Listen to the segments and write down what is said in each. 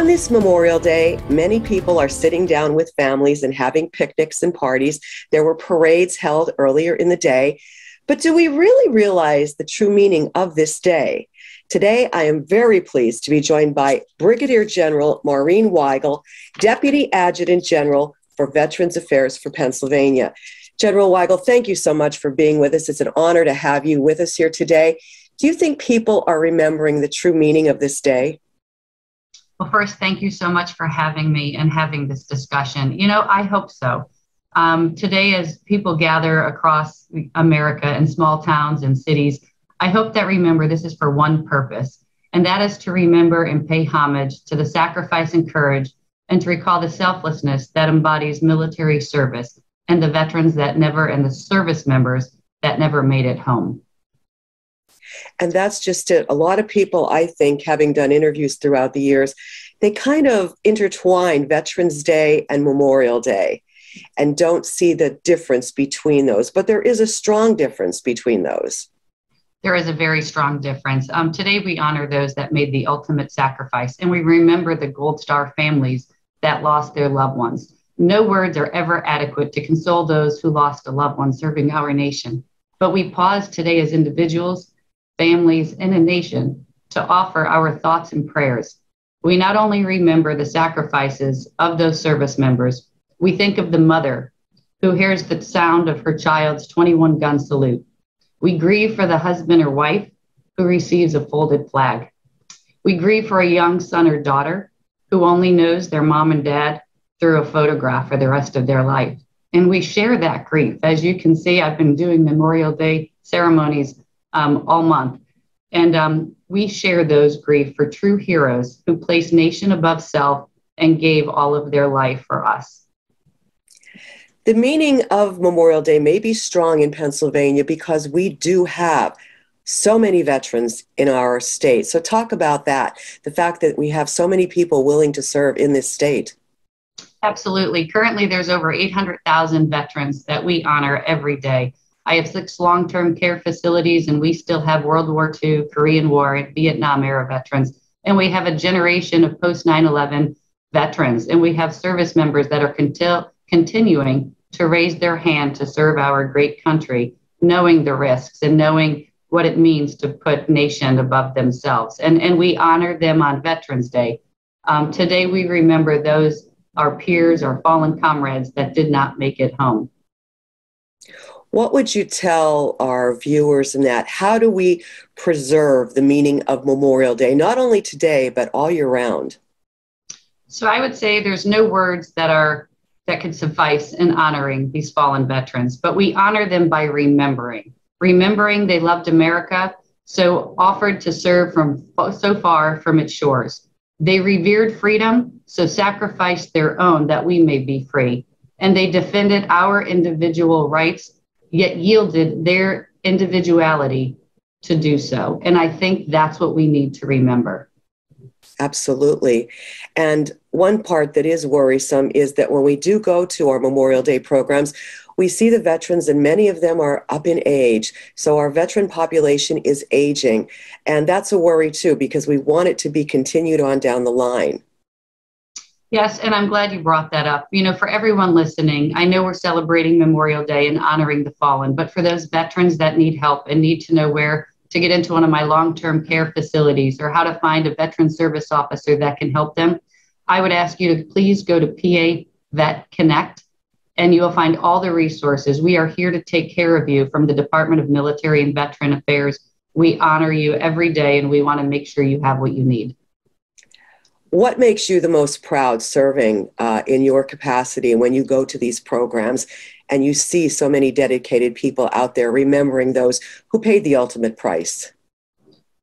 On this Memorial Day, many people are sitting down with families and having picnics and parties. There were parades held earlier in the day. But do we really realize the true meaning of this day? Today, I am very pleased to be joined by Brigadier General Maureen Weigel, Deputy Adjutant General for Veterans Affairs for Pennsylvania. General Weigel, thank you so much for being with us. It's an honor to have you with us here today. Do you think people are remembering the true meaning of this day? Well, first, thank you so much for having me and having this discussion. I hope so. Today, as people gather across America in small towns and cities, I hope that remember this is for one purpose, and that is to remember and pay homage to the sacrifice and courage and to recall the selflessness that embodies military service and the veterans that never, and the service members that never made it home. And that's just it. A lot of people, I think, having done interviews throughout the years, they kind of intertwine Veterans Day and Memorial Day and don't see the difference between those. But there is a strong difference between those. There is a very strong difference. Today, we honor those that made the ultimate sacrifice, and we remember the Gold Star families that lost their loved ones. No words are ever adequate to console those who lost a loved one serving our nation. But we pause today as individuals, families, and a nation to offer our thoughts and prayers. We not only remember the sacrifices of those service members, we think of the mother who hears the sound of her child's 21-gun salute. We grieve for the husband or wife who receives a folded flag. We grieve for a young son or daughter who only knows their mom and dad through a photograph for the rest of their life. And we share that grief. As you can see, I've been doing Memorial Day ceremonies all month. And we share those grief for true heroes who placed nation above self and gave all of their life for us. The meaning of Memorial Day may be strong in Pennsylvania because we do have so many veterans in our state. So talk about that, the fact that we have so many people willing to serve in this state. Absolutely. Currently, there's over 800,000 veterans that we honor every day. I have 6 long-term care facilities, and we still have World War II, Korean War, and Vietnam era veterans. And we have a generation of post 9/11 veterans, and we have service members that are continuing to raise their hand to serve our great country, knowing the risks and knowing what it means to put nation above themselves. And we honor them on Veterans Day. Today, we remember those, our peers, our fallen comrades that did not make it home. What would you tell our viewers in that? How do we preserve the meaning of Memorial Day, not only today, but all year round? So I would say there's no words that could suffice in honoring these fallen veterans, but we honor them by remembering they loved America, so offered to serve from so far from its shores. They revered freedom, so sacrificed their own that we may be free. And they defended our individual rights, yet yielded their individuality to do so. And I think that's what we need to remember. Absolutely. And one part that is worrisome is that when we do go to our Memorial Day programs, we see the veterans, and many of them are up in age. So our veteran population is aging. And that's a worry too, because we want it to be continued on down the line. Yes, and I'm glad you brought that up. For everyone listening, I know we're celebrating Memorial Day and honoring the fallen, but for those veterans that need help and need to know where to get into one of my long-term care facilities or how to find a veteran service officer that can help them, I would ask you to please go to PA Vet Connect, and you will find all the resources. We are here to take care of you from the Department of Military and Veteran Affairs. We honor you every day, and we want to make sure you have what you need. What makes you the most proud serving in your capacity when you go to these programs and you see so many dedicated people out there remembering those who paid the ultimate price?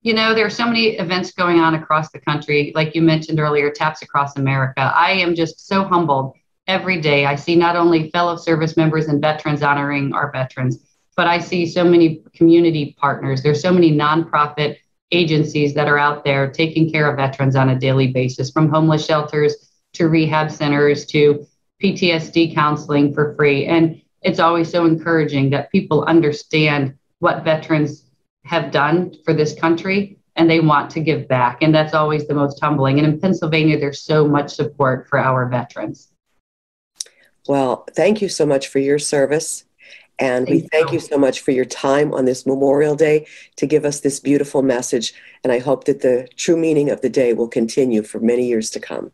There are so many events going on across the country. Like you mentioned earlier, Taps Across America. I am just so humbled every day. I see not only fellow service members and veterans honoring our veterans, but I see so many community partners. There's so many nonprofit agencies that are out there taking care of veterans on a daily basis, from homeless shelters to rehab centers to PTSD counseling for free. And it's always so encouraging that people understand what veterans have done for this country and they want to give back. And that's always the most humbling. And in Pennsylvania, there's so much support for our veterans. Well, thank you so much for your service. And we thank you so much for your time on this Memorial Day to give us this beautiful message. And I hope that the true meaning of the day will continue for many years to come.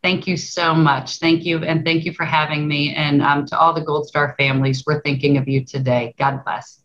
Thank you so much. Thank you. And thank you for having me. And to all the Gold Star families, we're thinking of you today. God bless.